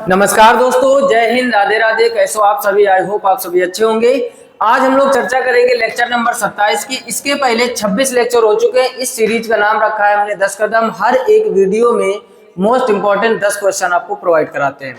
नमस्कार दोस्तों, जय हिंद, राधे राधे। कैसे हो आप सभी? आई होप आप सभी अच्छे होंगे। आज हम लोग चर्चा करेंगे लेक्चर नंबर 27 की। इसके पहले 26 लेक्चर हो चुके हैं। इस सीरीज का नाम रखा है हमने 10 कदम। हर एक वीडियो में मोस्ट इंपॉर्टेंट 10 क्वेश्चन आपको प्रोवाइड कराते हैं।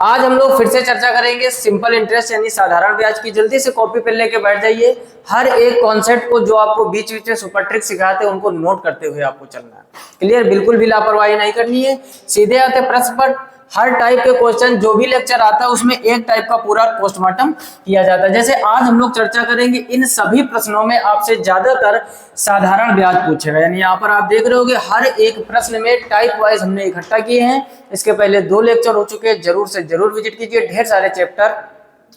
आज हम लोग फिर से चर्चा करेंगे सिंपल इंटरेस्ट यानी साधारण ब्याज की। जल्दी से कॉपी पेन लेके बैठ जाइए। हर एक कॉन्सेप्ट को जो आपको बीच बीच में सुपर ट्रिक सिखाते हैं उनको नोट करते हुए आपको चलना है। क्लियर? बिल्कुल भी लापरवाही नहीं करनी है। सीधे आते प्रश्न पर। हर टाइप के क्वेश्चन जो भी लेक्चर आता है उसमें एक टाइप का पूरा पोस्टमार्टम किया जाता है। जैसे आज हम लोग चर्चा करेंगे, इन सभी प्रश्नों में आपसे ज्यादातर साधारण ब्याज पूछेगा। यानी यहाँ पर आप देख रहे होगे हर एक प्रश्न में टाइप वाइज हमने इकट्ठा किए हैं। इसके पहले 2 लेक्चर हो चुके हैं, जरूर से जरूर विजिट कीजिए। ढेर सारे चैप्टर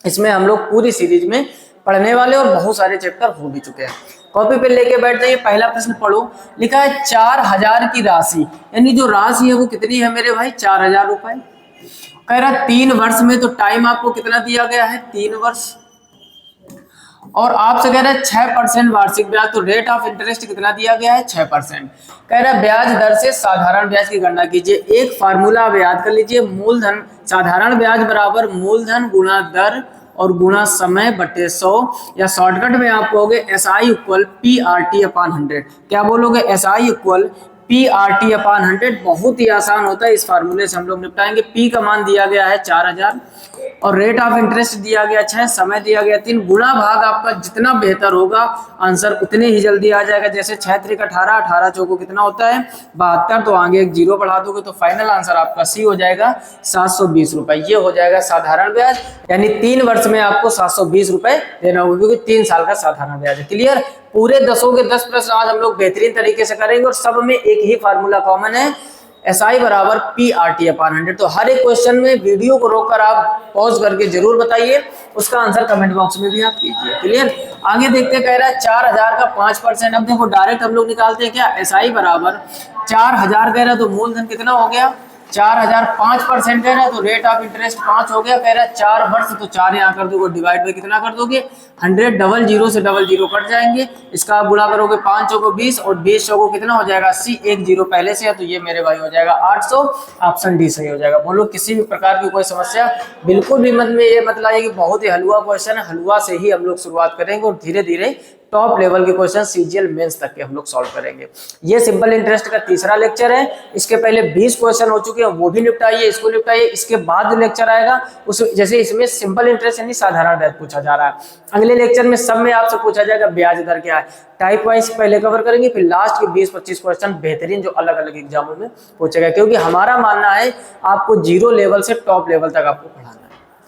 इसमें हम लोग पूरी सीरीज में पढ़ने वाले और बहुत सारे चैप्टर हो भी चुके हैं। कॉपी पे लेके बैठ जाइए। पहला प्रश्न पढ़ो। लिखा है 4000 की राशि, यानी जो राशि है वो कितनी है मेरे भाई? 4000 रुपए। कह रहा 3 वर्ष में, तो टाइम आपको कितना दिया गया है? 3 वर्ष। और आपसे कह रहा है 6% वार्षिक ब्याज, तो रेट ऑफ इंटरेस्ट कितना दिया गया है? 6%। कह रहा है ब्याज दर से साधारण ब्याज की गणना कीजिए। एक फार्मूला आप याद कर लीजिए। मूलधन, साधारण ब्याज बराबर मूलधन गुणा दर और गुणा समय बटे 100, या शॉर्टकट में आप कहोगे SI इक्वल PRT/100। क्या बोलोगे? SI equal PRT/100। बहुत ही आसान होता है, इस फार्मूले से हम लोग निपटाएंगे। P का मान दिया गया है 4000 और रेट ऑफ इंटरेस्ट दिया गया 6, समय दिया गया 3। गुणा भाग आपका जितना बेहतर होगा आंसर उतने ही जल्दी आ जाएगा। जैसे 6 3 18, 18 चौको कितना होता है? 72। तो आगे एक 0 बढ़ा दोगे तो फाइनल आंसर आपका सी हो जाएगा 720 रुपए। ये हो जाएगा साधारण ब्याज, यानी 3 वर्ष में आपको 720 रुपए देना होगा, क्योंकि 3 साल का साधारण ब्याज है। क्लियर? पूरे 10 के 10 प्रश्न आज हम लोग बेहतरीन तरीके से करेंगे और सब में एक ही फार्मूला कॉमन है, SI बराबर PRT/100। तो हर एक क्वेश्चन में वीडियो को रोककर आप पॉज करके जरूर बताइए, उसका आंसर कमेंट बॉक्स में भी आप कीजिए। क्लियर? आगे देखते कह रहा है 4000 का 5%। अब देखो डायरेक्ट हम लोग निकालते हैं क्या? SI बराबर 4000 कह रहा है तो मूलधन कितना हो गया? 4000। 5% कह रहा है तो रेट ऑफ इंटरेस्ट 5 हो गया। कह रहा है 4 वर्ष, तो 4 यहाँ कर दोगे, डिवाइड बाई कितना कर दोगे? 100। डबल जीरो से डबल जीरो कट जाएंगे। इसका आप गुणा करोगे 5 चौको 20 और 20 चौको कितना हो जाएगा? 80। एक जीरो पहले से है तो ये मेरे भाई हो जाएगा 800। ऑप्शन डी सही हो जाएगा। बोलो किसी भी प्रकार की कोई समस्या बिल्कुल भी मन में ये मत लाइए कि बहुत ही हलवा क्वेश्चन है। हलवा से ही हम लोग शुरुआत करेंगे और धीरे धीरे टॉप लेवल के क्वेश्चन CGL मेंस तक के हम लोग सॉल्व करेंगे। ये सिंपल इंटरेस्ट का तीसरा लेक्चर है। इसके पहले 20 क्वेश्चन हो चुके हैं, वो भी निपटाइए, इसको निपटाइए। इसके बाद जो लेक्चर आएगा उस जैसे इसमें सिंपल इंटरेस्ट यानी साधारण ब्याज पूछा जा रहा है, अगले लेक्चर में सब में आपसे पूछा जाएगा ब्याज दर क्या है। टाइप वाइज पहले कवर करेंगे, फिर लास्ट के 20-25 क्वेश्चन बेहतरीन जो अलग अलग एग्जामों में पूछेगा, क्योंकि हमारा मानना है आपको 0 लेवल से टॉप लेवल तक आपको पढ़ाना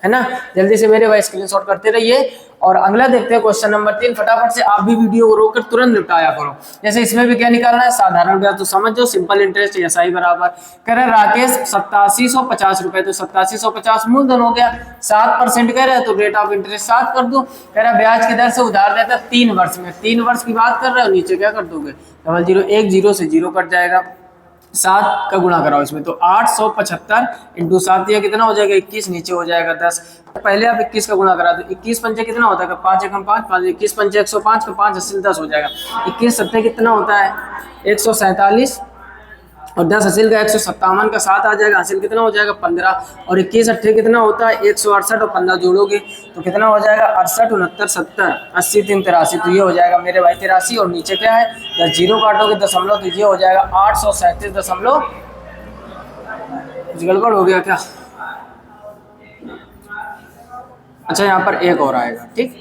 है ना। जल्दी से मेरे भाई स्क्रीनशॉट करते रहिए। और अगला देखते हैं क्वेश्चन नंबर 3। फटाफट से आप भी वीडियो को रोककर तुरंत निपटाया करो। जैसे इसमें भी क्या निकालना है? साधारण ब्याज। तो समझ जाओ सिंपल इंटरेस्ट SI बराबर, कह रहे राकेश 8750 रुपए, तो 8750 मूलधन हो गया। 7% कह रहे हैं तो रेट ऑफ इंटरेस्ट 7 कर दो। कह रहा ब्याज की दर से उधार देता है 3 वर्ष में। 3 वर्ष की बात कर रहे हो, नीचे क्या कर दोगे? डबल जीरो, एक जीरो से जीरो कट जाएगा। 7 का गुणा कराओ इसमें, तो 875 इंटू 7 यह कितना हो जाएगा? 21। नीचे हो जाएगा 10। पहले आप 21 का गुणा करा दो। 21 पंचे कितना होता है? 5 एकम 5, 5 21 पंचे 105 का 5 80 10 हो जाएगा। 21 सत्ते कितना होता है? 147 और 10 हासिल का 157 का 7 आ जाएगा। हासिल कितना हो जाएगा? 15। और 21 अट्ठे कितना होता है? 168 और 15 जोड़ोगे तो कितना हो जाएगा? 68 69 70 80 3 83, तो ये हो जाएगा मेरे भाई 83। और नीचे क्या है? 10 जीरो काटोगे दशमलव, तो ये हो जाएगा 837 दशमलव। कुछ गड़बड़ हो गया क्या? अच्छा, यहाँ पर एक और आएगा, ठीक,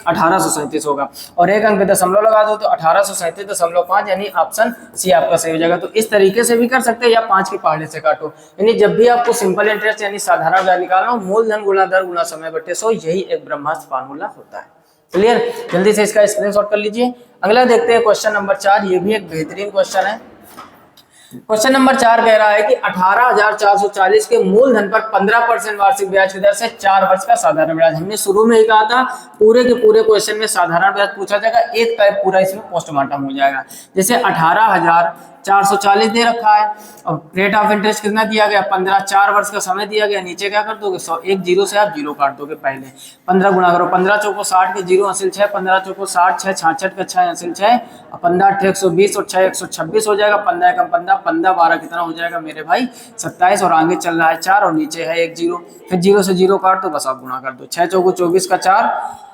1837 होगा। और एक अंक पे दशमलव लगा दो तो 1837.5, यानी ऑप्शन सी आपका सही हो जाएगा। तो इस तरीके से भी कर सकते हैं, या 5 के पहाड़े से काटो। यानी जब भी आपको सिंपल इंटरेस्ट यानी साधारण ब्याज निकालना हो, मूलधन गुणा दर गुणा समय बटे 100, यही एक ब्रह्मास्त्र फार्मूला होता है। क्लियर? जल्दी से इसका स्क्रीनशॉट कर लीजिए। अगला देखते हैं क्वेश्चन नंबर 4। ये भी एक बेहतरीन क्वेश्चन है। क्वेश्चन नंबर 4 कह रहा है कि 18,440 के मूलधन पर 15% वार्षिक ब्याज की दर से 4 वर्ष का साधारण ब्याज। हमने शुरू में ही कहा था पूरे के पूरे क्वेश्चन में साधारण ब्याज पूछा जाएगा, एक टाइप पूरा इसमें पोस्टमार्टम हो जाएगा। जैसे 18,000 440 दे रखा है। और रेट ऑफ इंटरेस्ट कितना दिया गया 15, 4 वर्ष का समय दिया गया। नीचे क्या कर दोगे 100, एक जीरो से आप जीरो काट दोगे पहले। 15 गुणा करो, 15 चौको 60 के जीरो हासिल 6, 15 चौको 60, 6 66 का 6 हासिल 6, 15 8 120 और 6 126 हो जाएगा। 15 कम 15, 15 12 कितना हो जाएगा मेरे भाई 27। और आगे चल रहा है 4 और नीचे है एक जीरो। फिर जीरो से जीरो काट दो, बस आप गुणा कर दो। 6 चौको 24 का 4।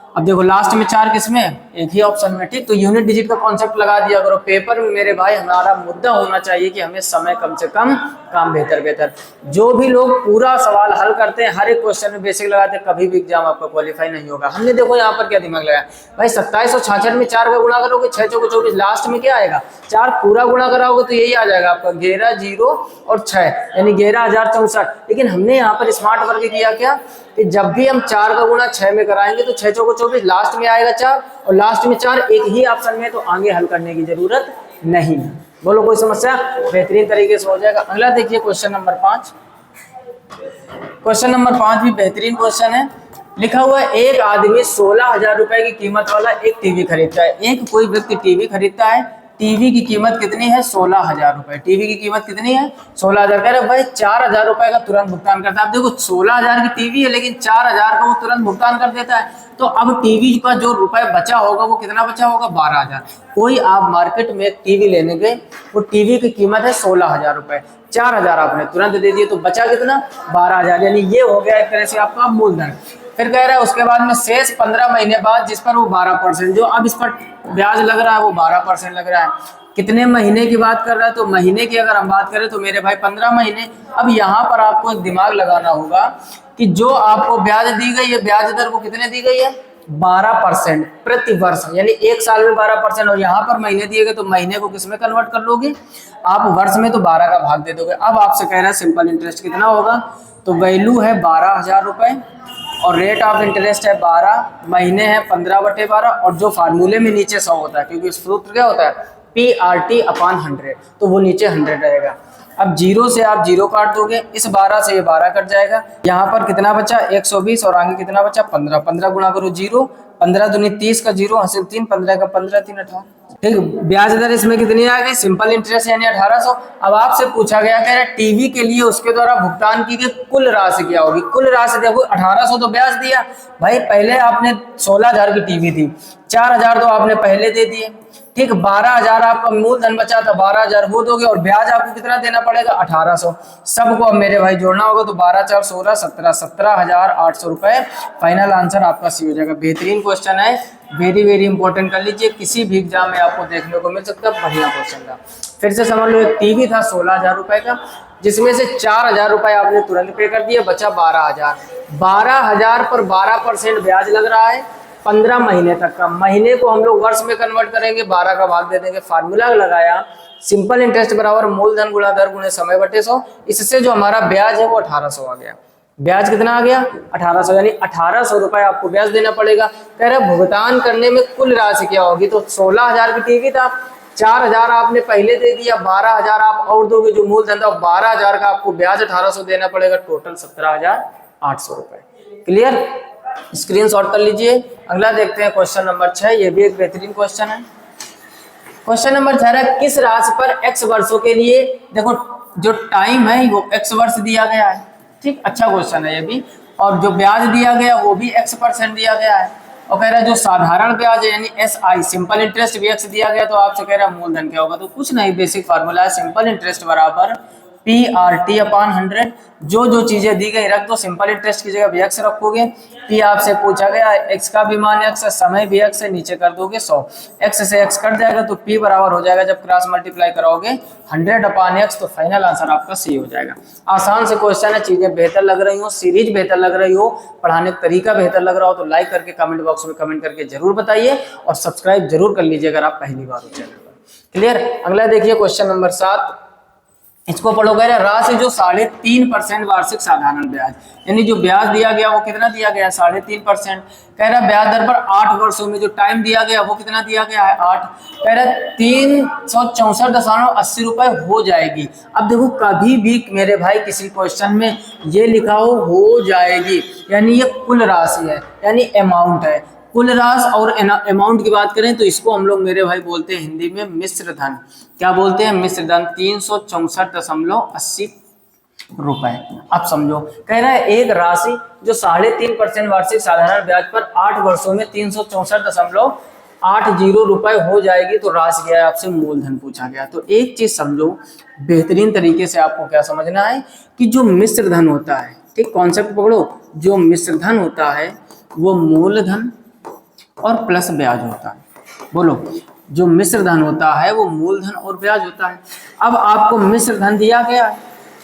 अब देखो लास्ट में 4 किसमें, एक ही ऑप्शन में। ठीक, तो यूनिट डिजिट का कॉन्सेप्ट लगा दिया करो पेपर में मेरे भाई। हमारा मुद्दा होना चाहिए कि हमें समय कम से कम, काम बेहतर बेहतर। जो भी लोग पूरा सवाल हल करते हैं, हर एक क्वेश्चन में बेसिक लगाते हैं, कभी भी एग्जाम आपका क्वालिफाई नहीं होगा। हमने देखो यहाँ पर क्या दिमाग लगाया भाई, 27 और 66 में 4 का गुणा करोगे, 6 चौको 24, लास्ट में क्या आएगा 4 पूरा गुणा कराओगे तो यही आ जाएगा आपका 11 0 और 6 यानी 11,064। लेकिन हमने यहाँ पर स्मार्ट वर्क किया क्या कि जब भी हम 4 का गुणा 6 में कराएंगे तो 6 चौको 24, लास्ट में आएगा 4 और लास्ट में 4 एक ही ऑप्शन में, तो आगे हल करने की जरूरत नहीं है। बोलो कोई समस्या, बेहतरीन तरीके से हो जाएगा। अगला देखिए क्वेश्चन नंबर 5। क्वेश्चन नंबर 5 भी बेहतरीन क्वेश्चन है। लिखा हुआ है एक आदमी 16,000 रुपए की कीमत वाला एक टीवी खरीदता है। एक कोई व्यक्ति टीवी खरीदता है, टीवी की कीमत कितनी है 16,000 रुपए। टीवी की कीमत कितनी है 16,000। कह रहे भाई 4,000 रुपए का तुरंत भुगतान करता है। आप देखो 16,000 की टीवी है लेकिन 4,000 का वो तुरंत भुगतान कर देता है। तो अब टीवी का जो रुपए बचा होगा वो कितना बचा होगा 12,000। कोई आप मार्केट में एक टीवी लेने गए, वो टीवी की कीमत है 16,000 रुपए, 4,000 आपने तुरंत दे दिए, तो बचा कितना 12,000। यानी ये हो गया एक तरह से आपका मूलधन। फिर कह रहा है उसके बाद में शेष 15 महीने बाद जिस पर वो 12%, जो अब इस पर ब्याज लग रहा है वो 12% लग रहा है। कितने महीने की बात कर रहा है, तो महीने की अगर हम बात करें तो मेरे भाई 15 महीने। अब यहाँ पर आपको एक दिमाग लगाना होगा कि जो आपको ब्याज दी गई है, ब्याज दर को कितने दी गई है 12% प्रति वर्ष, यानी एक साल में 12%। और यहाँ पर महीने दिए गए तो महीने को किस में कन्वर्ट कर लोगे आप, वर्ष में, तो 12 का भाग दे दोगे। अब आपसे कह रहा है सिंपल इंटरेस्ट कितना होगा, तो वैल्यू है 12,000 रुपए और रेट ऑफ इंटरेस्ट है 12, महीने है 15/12 और जो फार्मूले में नीचे 100 होता है, क्योंकि सूत्र क्या होता है PRT/100, तो वो नीचे 100 रहेगा। अब जीरो से आप जीरो काट दोगे, इस 12 से ये 12 कट जाएगा। यहाँ पर कितना बचा 120 और आगे कितना बचा 15, 15 गुणा करो जीरो, 15 दूनी 30 का जीरो हासिल 3, 15 का 15, 3 18। ठीक, ब्याज दर इसमें कितनी आ गई सिंपल इंटरेस्ट यानी 1800। अब आपसे पूछा गया कह रहा टीवी के लिए उसके द्वारा भुगतान की गई कुल राशि क्या होगी। कुल राशि देखो 1800 तो ब्याज दिया भाई, पहले आपने 16,000 की टीवी थी, 4,000 तो आपने पहले दे दिए। ठीक, 12,000 आपका मूलधन बचा था, 12,000 वो दोगे और ब्याज आपको कितना देना पड़ेगा 1800। सबको अब मेरे भाई जोड़ना होगा, तो 12 4 16 17, 17,800 रुपए। फाइनल आंसर आपका सी हो जाएगा। बेहतरीन क्वेश्चन है, वेरी वेरी इंपॉर्टेंट कर लीजिए, किसी भी एग्जाम में आपको देखने को मिल सकता है। बढ़िया क्वेश्चन था। फिर से समझ लो, एक टीवी था 16,000 रुपए का, जिसमें से 4,000 रुपए आपने तुरंत पे कर दिया, बचा 12,000। 12,000 पर 12% ब्याज लग रहा है 15 महीने तक का। महीने को हम लोग वर्ष में कन्वर्ट करेंगे, 12 का भाग दे देंगे। फार्मूला लगाया सिंपल इंटरेस्ट बराबर मूलधन गुणा दर गुणे समय बटे 100। इससे जो हमारा ब्याज है वो 1800 आ गया। ब्याज कितना आ गया 1800, यानी 1800 रुपए आपको ब्याज देना पड़ेगा। कह रहे भुगतान करने में कुल राशि क्या होगी, तो 16,000 की टीवी था, 4,000 आपने पहले दे दिया, 12,000 आप और दोगे जो मूलधन था, 12,000 का आपको ब्याज 1800 देना पड़ेगा, टोटल 17,800 रुपए। क्लियर, स्क्रीनशॉट कर लीजिए। अगला देखते हैं क्वेश्चन नंबर 6, ये भी एक बेहतरीन क्वेश्चन है। क्वेश्चन नंबर 6 है किस राशि पर x वर्षों के लिए, देखो जो टाइम है वो x वर्ष दिया गया है। ठीक, अच्छा क्वेश्चन है ये भी। और जो ब्याज दिया गया वो भी x% दिया गया है। और कह रहा है जो साधारण ब्याज है यानी SI सिंपल इंटरेस्ट भी x दिया गया, तो आपसे कह रहा है मूलधन क्या होगा, तो कुछ नहीं, बेसिक फार्मूला है सिंपल इंटरेस्ट बराबर PRT/100। जो चीजें दी गई रख दो, सिंपल इंटरेस्ट की जगह भी x रखोगे। P आपसे पूछा गया x का भी मान x है, समय भी x है, नीचे कर दोगे 100, x से x कट जाएगा तो P बराबर हो जाएगा, जब क्रॉस मल्टीप्लाई कराओगे 100/x, तो फाइनल आंसर आपका सी हो जाएगा। आसान से क्वेश्चन है, चीजें बेहतर लग रही हो, सीरीज बेहतर लग रही हो, पढ़ाने का तरीका बेहतर लग रहा हो तो लाइक करके कमेंट बॉक्स में कमेंट करके जरूर बताइए और सब्सक्राइब जरूर कर लीजिए अगर आप पहली बार हो चैनल पर। क्लियर, अगला देखिए क्वेश्चन नंबर 7, इसको पढ़ो। कह रहे राशि जो 3.5% वार्षिक साधारण ब्याज, यानी जो ब्याज दिया गया वो कितना दिया गया 3.5%। कह रहा ब्याज दर पर 8 वर्षों में जो टाइम दिया गया वो कितना दिया गया है 8। कह रहा 364.80 रुपए हो जाएगी। अब देखो कभी भी मेरे भाई किसी क्वेश्चन में ये लिखा हो जाएगी, यानी ये कुल राशि है, यानी अमाउंट है। कुल राशि और अमाउंट की बात करें तो इसको हम लोग मेरे भाई बोलते हैं हिंदी में मिश्र धन। क्या बोलते हैं? मिश्र धन। 364.80 रुपए। अब समझो, कह रहा है एक राशि जो 3.5% वार्षिक साधारण ब्याज पर 8 वर्षों में 364.80 रुपए हो जाएगी, तो राशि क्या है? आपसे मूलधन पूछा गया। तो एक चीज समझो, बेहतरीन तरीके से आपको क्या समझना है कि जो मिश्र धन होता है, ठीक कॉन्सेप्ट पकड़ो, जो मिश्र धन होता है वो मूलधन और प्लस ब्याज होता है। बोलो, जो मिश्र धन होता है वो मूलधन और ब्याज होता है। अब आपको मिश्र धन दिया गया है,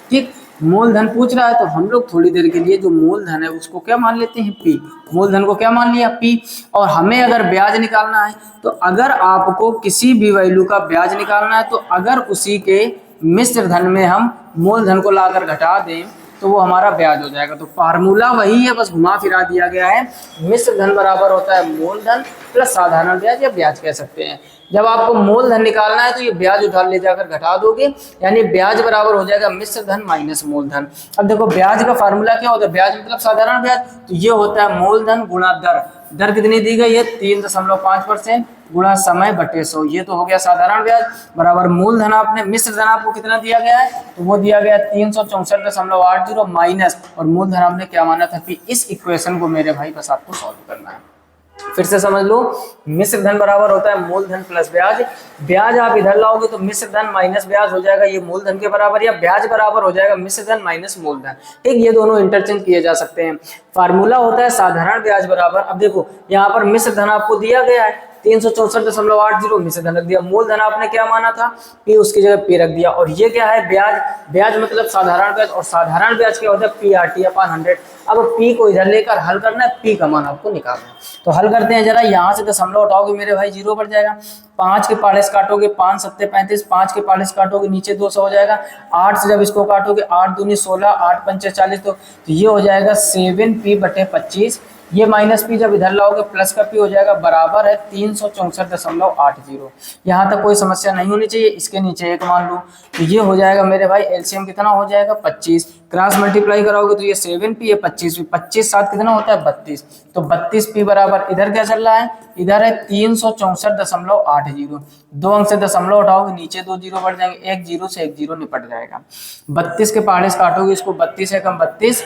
ठीक, मूलधन पूछ रहा है, तो हम लोग थोड़ी देर के लिए जो मूलधन है उसको क्या मान लेते हैं? पी। मूलधन को क्या मान लिया? पी। और हमें अगर ब्याज निकालना है, तो अगर आपको किसी भी वैल्यू का ब्याज निकालना है, तो अगर उसी के मिश्र धन में हम मूलधन को लाकर घटा दें तो वो हमारा ब्याज हो जाएगा। तो फार्मूला वही है, बस घुमा फिरा दिया गया है। मिश्र धन बराबर होता है मूलधन प्लस साधारण ब्याज, या ब्याज कह सकते हैं। जब आपको मूलधन निकालना है तो ये ब्याज उठा ले जाकर घटा दोगे, यानी ब्याज बराबर हो जाएगा मिश्र धन माइनस मूलधन। अब देखो, ब्याज का फार्मूला क्या होता है? ब्याज मतलब साधारण ब्याज, तो ये होता है मूलधन गुणा दर। दर कितनी दी गई है? 3.5% गुणा समय बटे 100। ये तो हो गया साधारण ब्याज, बराबर मूलधन। आपने मिश्र धन आपको कितना दिया गया है? तो वो दिया गया 364.80 माइनस, और मूलधन आपने क्या माना था? कि इस इक्वेशन को मेरे भाई बस आपको सॉल्व करना है। फिर से समझ लो, मिश्र धन बराबर होता है मूलधन प्लस ब्याज। ब्याज आप इधर लाओगे तो मिश्र धन माइनस ब्याज हो जाएगा, ये मूलधन के बराबर, या ब्याज बराबर हो जाएगा मिश्र धन माइनस मूलधन। ठीक, ये दोनों इंटरचेंज किए जा सकते हैं। फार्मूला होता है साधारण ब्याज बराबर, अब देखो यहाँ पर मिश्र धन आपको दिया गया है 364.80, मिश्र धन रख दिया। मूलधन आपने क्या माना था? पी, उसकी जगह पी रख दिया। और ये क्या है? ब्याज। ब्याज मतलब साधारण ब्याज, और साधारण ब्याज क्या होता है? PRT/100। अब पी को इधर लेकर हल करना है, पी का मान आपको निकालना है। तो हल करते हैं जरा। यहाँ से दशमलव उठाओगे मेरे भाई 0 बढ़ जाएगा। 5 के पार्ट्स काटोगे, 5 7 35, 5 के पार्ट्स काटोगे नीचे 200 हो जाएगा। 8 से जब इसको काटोगे, 8 दूनी 16, 8 पंचे 40, तो ये हो जाएगा 7p/25। ये माइनस पी जब इधर लाओगे प्लस का पी हो जाएगा, बराबर है 364.80। यहाँ तक कोई समस्या नहीं होनी चाहिए। इसके नीचे एक मान लो, तो ये हो जाएगा मेरे भाई एलसीएम कितना हो जाएगा? 25। क्रॉस मल्टीप्लाई कराओगे तो ये 7p है, 25p, 25 7 कितना होता है? 32। तो 32p बराबर इधर क्या चल रहा है? इधर है 364.80। 2 अंक से दशमलव उठाओगे, नीचे 2 जीरो बढ़ जाएंगे, एक जीरो से एक जीरो निपट जाएगा। 32 के पार्ट्स काटोगे, इसको 32 एकम 32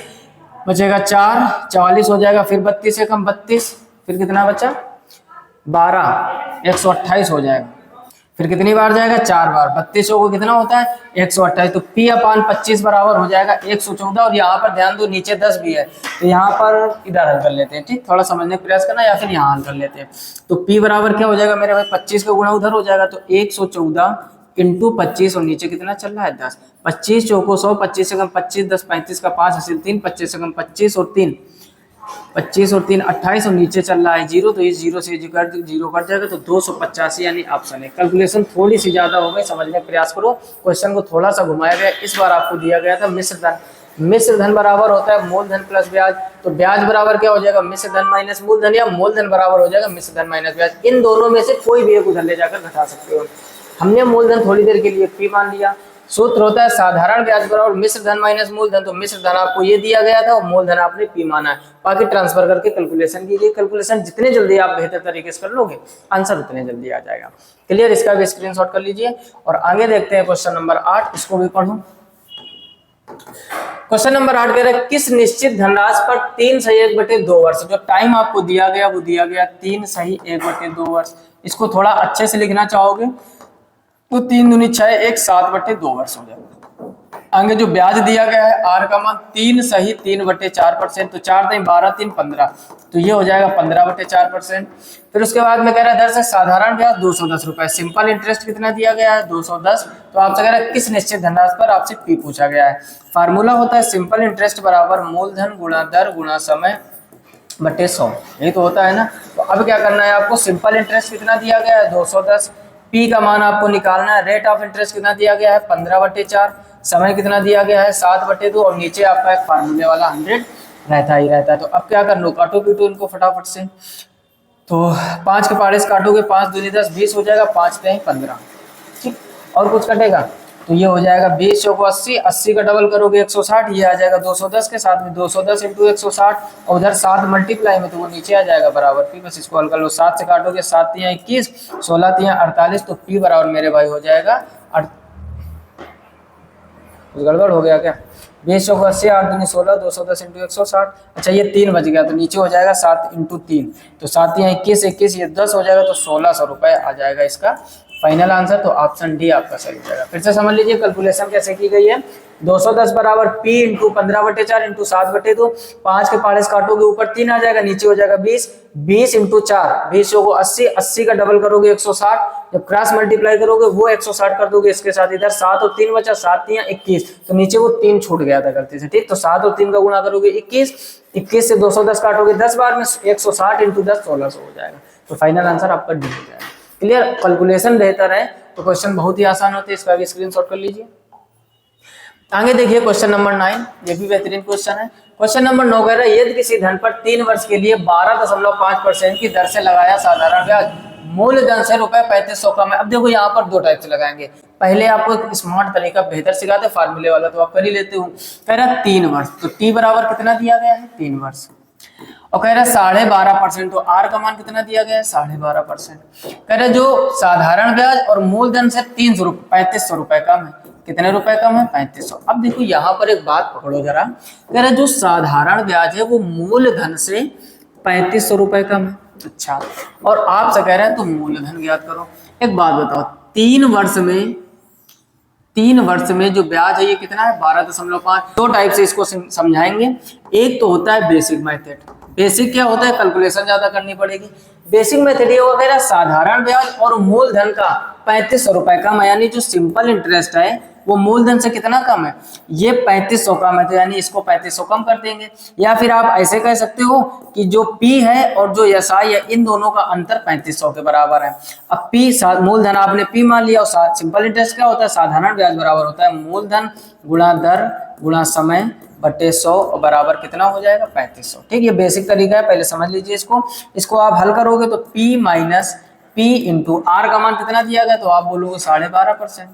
बचेगा 4, 44 हो जाएगा। फिर 32 एकम 32, फिर कितना बचा? 12, 128 हो जाएगा। फिर कितनी बार जाएगा? 4 बार। 32 को कितना होता है? 128। तो p/25 बराबर हो जाएगा 114। और यहाँ पर ध्यान दो, नीचे 10 भी है, तो यहाँ पर इधर हल कर लेते हैं। ठीक, थोड़ा समझने का प्रयास करना, या फिर यहाँ हल कर लेते हैं। तो p बराबर क्या हो जाएगा मेरे भाई? 25 का गुणा उधर हो जाएगा, तो 114 इंटू 25, और नीचे कितना चल रहा है? 10। 25 चौको 100, 25 एकम 25, 10 35 का 5 हासिल 3, 25 एकम 25 और 3 25 और 3 28, और नीचे चल रहा है 0, तो इस 0 से 0 कट जाएगा, तो 285 यानी ऑप्शन है। कैलकुलेशन थोड़ी सी ज्यादा हो गई, समझने का प्रयास करो। क्वेश्चन को थोड़ा सा घुमाया गया। इस बार आपको दिया गया था मिश्र धन। मिश्र धन बराबर होता है मूलधन प्लस ब्याज। तो ब्याज बराबर क्या हो जाएगा? मिश्र धन माइनस मूलधन, या मूलधन बराबर हो जाएगा मिश्र धन माइनस ब्याज। इन दोनों में से कोई भी एक उधर ले जाकर घटा सकते हो। हमने मूलधन थोड़ी देर के लिए पी मान लिया। सूत्र होता है साधारण ब्याज बराबर मिश्र धन माइनस मूलधन। तो मिश्र धन आपको ये दिया गया था और मूलधन आपने पी माना है। बाकी ट्रांसफर करके कैलकुलेशन कीजिए। कैलकुलेशन जितने जल्दी आप बेहतर तरीके से कर लोगे, आंसर उतने जल्दी आ जाएगा। क्लियर? इसका भी स्क्रीनशॉट कर लीजिए और आगे देखते हैं क्वेश्चन नंबर 8। इसको भी पढ़ो। क्वेश्चन नंबर 8 कह रहा है किस निश्चित धनराशि पर 3 सही 1/2 वर्ष, जो टाइम आपको दिया गया वो दिया गया 3 सही 1/2 वर्ष। इसको थोड़ा अच्छे से लिखना चाहोगे तो 3 दूनी 6, 1 7/2 वर्ष हो जाएगा। आगे जो ब्याज दिया गया है आर का मान 3 सही 3/4%, तो 4 3 12 3 15, तो ये हो जाएगा 15/4%। फिर उसके बाद में कह रहा है दर से साधारण ब्याज 210 रुपए। सिंपल इंटरेस्ट कितना दिया गया है? 210। तो आपसे कह रहा है किस निश्चित धनराशि पर, आपसे पी पूछा गया है। फार्मूला होता है सिंपल इंटरेस्ट बराबर मूलधन गुणा दर गुणा समय बटे 100। यही तो होता है ना। तो अब क्या करना है आपको? सिंपल इंटरेस्ट कितना दिया गया है? 210। पी का मान आपको निकालना है। रेट ऑफ इंटरेस्ट कितना दिया गया है? 15/4। समय कितना दिया गया है? 7/2। और नीचे आपका एक फार्मूले वाला 100 रहता ही रहता है। तो अब क्या कर लो? काटो पीटो इनको फटाफट से। तो 5 के पार्ट्स काटोगे, 5 दूनी 10 20 हो जाएगा, 5 3 15। ठीक, और कुछ कटेगा? तो ये हो जाएगा 20 चौको 80, 80 का डबल करोगे 160, ये आ जाएगा 210 के साथ में 210 इंटू 160 और उधर 7 मल्टीप्लाई में तो वो नीचे आ जाएगा बराबर पी। बस इसको हल कर लो, 7 से काटोगे 7 तियां 21, 16 तियां 48, तो पी बराबर मेरे भाई हो जाएगा कुछ गड़बड़ हो गया क्या? 20 चौको 80, 8 दूनी 16, 210 इंटू 160। अच्छा ये 3 बच गया तो नीचे हो जाएगा 7 इंटू 3, तो 7 तियां 21, 21 ये 10 हो जाएगा तो 1600 रुपए आ जाएगा इसका फाइनल आंसर। तो ऑप्शन डी आपका सही हो जाएगा। फिर से समझ लीजिए कैलकुलेशन कैसे की गई है। 210 बराबर P इंटू 15/4 इंटू 7/2, 5 के पाड़े से काटोगे ऊपर 3 आ जाएगा, नीचे हो जाएगा 20, 20 इंटू 4, 20 को 80, 80 का डबल करोगे 160, जब क्रॉस मल्टीप्लाई करोगे वो 160 कर दोगे इसके साथ, इधर 7 और 3 बचा, 7 तियां 21, तो नीचे वो 3 छूट गया था गलती से, ठीक। तो 7 और 3 का गुणा करोगे 21, 21 से 210 काटोगे 10 बार में 160 इंटू 10 1600 हो जाएगा। तो फाइनल आंसर आपका डी हो जाएगा। क्लियर? कैलकुलेशन बेहतर है तो क्वेश्चन बहुत ही आसान होते हैं, इसका भी स्क्रीनशॉट कर लीजिए। आगे देखिए क्वेश्चन नंबर 9, ये भी बेहतरीन क्वेश्चन है। क्वेश्चन नंबर 9 कह रहा है यदि किसी धन पर 3 वर्ष के लिए 12.5% की दर से लगाया साधारण ब्याज मूलधन से रुपए 3500 कम है। अब देखो यहाँ पर दो टाइप से लगाएंगे। पहले आपको एक स्मार्ट तरीका बेहतर सिखाते, फार्मूले वाला तो आप कर ही लेते हो। कह रहा है 3 वर्ष, तो टी बराबर कितना दिया गया है 3 वर्ष, और कह रहा है 12.5%, तो आर का मान कितना दिया गया है 12.5%। कह रहा है जो साधारण ब्याज और मूलधन से 3500 रुपए कम है, कितने रुपए कम है 3500। अब देखो यहाँ पर एक बात पकड़ो जरा, कह रहा है जो साधारण ब्याज है वो मूलधन से 3500 रुपए कम है। अच्छा, और आपसे कह रहे हैं तो मूलधन ज्ञात करो। एक बात बताओ, 3 वर्ष में जो ब्याज है ये कितना है 12.5। दो टाइप से इसको समझाएंगे। एक तो होता है बेसिक मेथड। बेसिक क्या होता है, कैलकुलेशन ज्यादा करनी पड़ेगी। बेसिक मेथड ये वगैरह साधारण ब्याज और मूलधन का 3500 रुपए कम है, यानी जो सिंपल इंटरेस्ट है वो मूलधन से कितना कम है, ये 3500 कम है, तो यानी इसको 3500 कम कर देंगे। या फिर आप ऐसे कह सकते हो कि जो P है और जो SI है इन दोनों का अंतर 3500 के बराबर है। अब P मूलधन आपने P मान लिया, और सिंपल इंटरेस्ट क्या होता है साधारण ब्याज बराबर होता है मूलधन गुणा दर गुणा समय बटे 100 और बराबर कितना हो जाएगा 3500। ठीक, ये बेसिक तरीका है, पहले समझ लीजिए इसको आप हल करोगे तो P minus P into R का मान कितना दिया गया, तो आप बोलोगे 12.5%।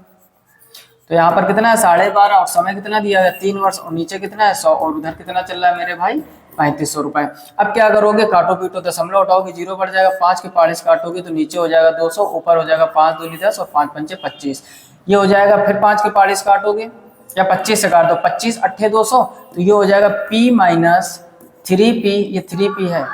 तो यहाँ पर कितना है 12.5 और समय कितना दिया गया 3 वर्ष, और नीचे कितना है 100 और उधर कितना चल रहा है मेरे भाई 3500 रुपए। अब क्या करोगे, काटो पीटो दशमलव उठाओगे 0 बढ़ जाएगा, 5 के पाड़े से काटोगे तो नीचे हो जाएगा 200, ऊपर हो जाएगा 5 दूनी 10 और 5 पंचे 25, ये हो जाएगा। फिर 5 के पाड़े से काटोगे या 25 से काट दो, 25 अट्ठे 200, तो ये हो जाएगा P माइनस 3P, ये 3P है,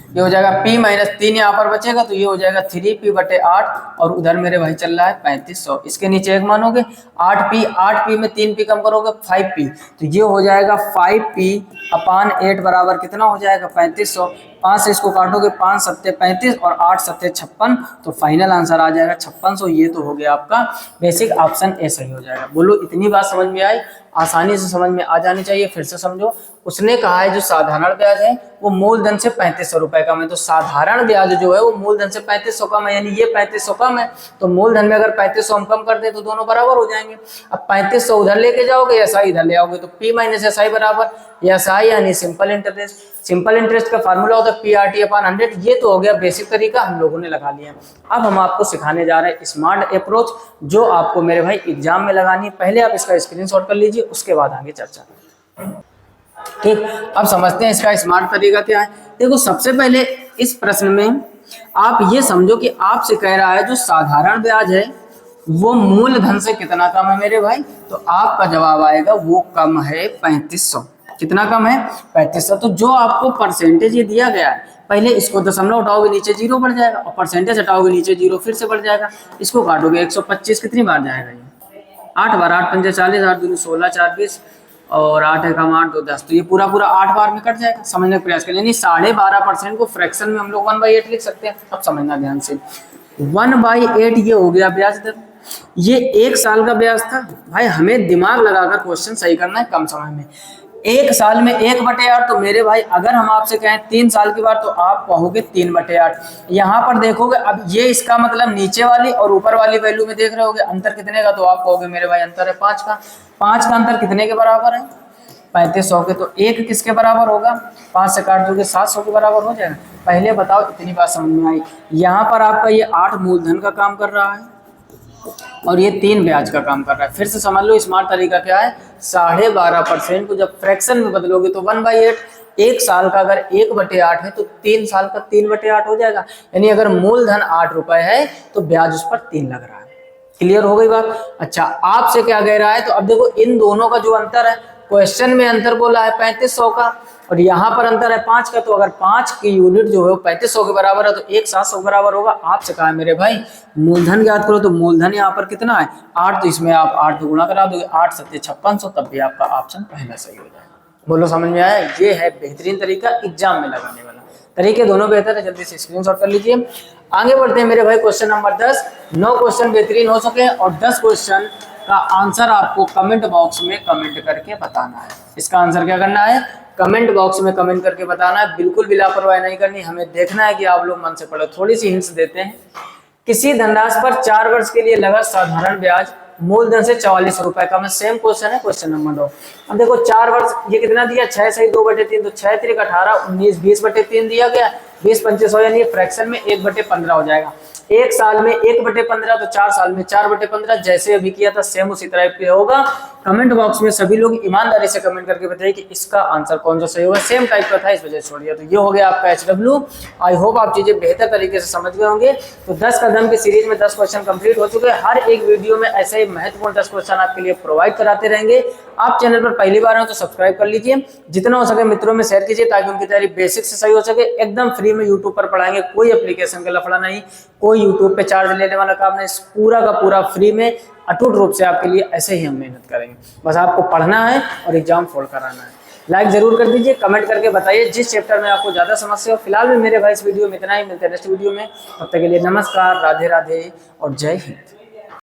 ये हो जाएगा P माइनस 3 यहाँ पर बचेगा, तो ये हो जाएगा 3P बटे 8 और उधर मेरे भाई चल रहा है 3500। इसके नीचे एक मानोगे 8P में 3P कम करोगे 5P, तो ये हो जाएगा 5P अपान 8 बराबर कितना हो जाएगा 3500। 5 से इसको काटोगे 5 सत्ते 35 और 8 सत्ते 56, तो फाइनल आंसर आ जाएगा 5600। ये तो हो गया आपका बेसिक, ऑप्शन ए सही हो जाएगा। बोलो इतनी बात समझ में आई, आसानी से समझ में आ जानी चाहिए। फिर से समझो, उसने कहा है जो साधारण ब्याज है वो मूलधन से 3500 रुपए कम है, तो साधारण ब्याज जो है वो मूलधन से 3500 कम है, यानी ये 3500 कम है, तो मूलधन में अगर 3500 हम कम कर दे तो दोनों बराबर हो जाएंगे। अब 3500 उधर लेके जाओगे, SI इधर ले आओगे, तो P माइनस SI बराबर SI यानी सिंपल इंटरेस्ट। सिंपल इंटरेस्ट का फार्मूला होता है PRT अपान 100। ये तो हो गया बेसिक तरीका, हम लोगों ने लगा लिया। अब हम आपको सिखाने जा रहे हैं स्मार्ट अप्रोच, जो आपको मेरे भाई एग्जाम में लगानी है। पहले आप इसका स्क्रीनशॉट कर लीजिए, उसके बाद आगे चर्चा। ठीक, अब समझते हैं इसका स्मार्ट तरीका क्या है। देखो सबसे पहले इस प्रश्न में आप ये समझो कि आपसे कह रहा है जो साधारण ब्याज है वो मूलधन से कितना कम है मेरे भाई, तो आपका जवाब आएगा वो कम है 3500। कितना कम है 3500। तो जो आपको परसेंटेज ये दिया गया है, पहले इसको दशमलव उठाओगे नीचे 0 बढ़ जाएगा, और परसेंटेज हटाओगे नीचे 0 फिर से बढ़ जाएगा। इसको काटोगे 125 कितनी बार जाएगा, ये 8 बार, 8 पंजे 40, 8 दूनी 16, 4 20 और 8 एकम 8 2 10, तो ये पूरा 8 बार में कट जाएगा। समझने का प्रयास करें, यानी 12.5% को फ्रैक्शन में हम लोग 1/8 लिख सकते हैं। अब समझना ध्यान से, 1/8 ये हो गया ब्याज दर, ये 1 साल का ब्याज था। भाई हमें दिमाग लगाकर क्वेश्चन सही करना है कम समय में। 1 साल में 1/8, तो मेरे भाई अगर हम आपसे कहें 3 साल की बार तो आप कहोगे 3/8। यहाँ पर देखोगे, अब ये इसका मतलब नीचे वाली और ऊपर वाली वैल्यू में देख रहे होगे अंतर कितने का, तो आप कहोगे मेरे भाई अंतर है 5 का। 5 का अंतर कितने के बराबर है, 3500 के, तो एक किसके बराबर होगा, 5 से काट दोगे 700 के बराबर हो जाएगा। पहले बताओ इतनी बात समझ में आई। यहाँ पर आपका ये 8 मूलधन का काम कर रहा है और ये 3 ब्याज का काम कर रहा है। फिर से समझ लो स्मार्ट तरीका क्या है, 12.5% को जब फ्रैक्शन में बदलोगे तो 1/8, एक साल का अगर 1/8 है तो 3 साल का 3/8 हो जाएगा। यानी अगर मूलधन 8 रुपए है तो ब्याज उस पर 3 लग रहा है। क्लियर हो गई बात। अच्छा, आपसे क्या कह रहा है, तो अब देखो इन दोनों का जो अंतर है, क्वेश्चन में अंतर बोला है 3500 का और यहाँ पर अंतर है 5 का, तो अगर 5 की यूनिट जो है वो 3500 के बराबर है तो एक 700 के बराबर होगा। आपसे कहा है मेरे भाई मूलधन ज्ञात करो, तो मूलधन यहाँ पर कितना है 8, तो इसमें आप 8 गुणा करा दोगे, 8 7 5600, तब भी आपका ऑप्शन पहला सही हो जाएगा। बोलो समझ में आया। ये है बेहतरीन तरीका एग्जाम में लगाने वाला। तरीके दोनों बेहतर है, जल्दी से स्क्रीनशॉट कर लीजिए। आगे बढ़ते हैं मेरे भाई, क्वेश्चन नंबर 10। 9 क्वेश्चन बेहतरीन हो चुके हैं और 10 क्वेश्चन का आंसर आपको कमेंट बॉक्स में कमेंट करके बताना है। इसका आंसर क्या करना है, कमेंट बॉक्स में कमेंट करके बताना है। बिल्कुल भी लापरवाही नहीं करनी, हमें देखना है कि आप लोग मन से पढ़ो। थोड़ी सी हिंट्स देते हैं। किसी धनराशि पर 4 वर्ष के लिए लगा साधारण ब्याज मूलधन से 44 रुपए का। मैं सेम क्वेश्चन है, क्वेश्चन नंबर 2। अब देखो 4 वर्ष ये कितना दिया, 6 सही 2/3, तो 6 3 18 19 20/3 दिया गया, 20 25 हो, यानी फ्रैक्शन में 1/15 हो जाएगा। एक साल में 1/15, तो 4 साल में 4/15, जैसे अभी किया था सेम उसी तरह पे होगा। कमेंट बॉक्स में सभी लोग ईमानदारी से कमेंट करके बताइए कि इसका आंसर कौन सा सही होगा। सेम टाइप का था, इस वजह से छोड़ दिया। तो ये हो गया आपका HW। आई होप आप चीजें बेहतर तरीके से समझ गए होंगे। तो 10 कदम की सीरीज में 10 क्वेश्चन कंप्लीट हो चुके हैं। हर एक वीडियो में ऐसे ही महत्वपूर्ण 10 क्वेश्चन आपके लिए प्रोवाइड कराते रहेंगे। आप चैनल पर पहली बार हो तो सब्सक्राइब कर लीजिए, जितना हो सके मित्रों में शेयर कीजिए ताकि उनकी तैयारी बेसिक से सही हो सके। एकदम फ्री में यूट्यूब पर पढ़ाएंगे, कोई एप्लीकेशन का लफड़ा नहीं, कोई यूट्यूब पे चार्ज लेने वाला काम नहीं। पूरा का पूरा फ्री में अटूट रूप से आपके लिए ऐसे ही हम मेहनत करेंगे। बस आपको पढ़ना है और एग्जाम फोड़ कराना है। लाइक जरूर कर दीजिए, कमेंट करके बताइए जिस चैप्टर में आपको ज्यादा समस्या हो। फिलहाल में मेरे भाई इस वीडियो में इतना ही, मिलते हैं नेक्स्ट वीडियो में। तब तक के लिए नमस्कार, राधे राधे और जय हिंद।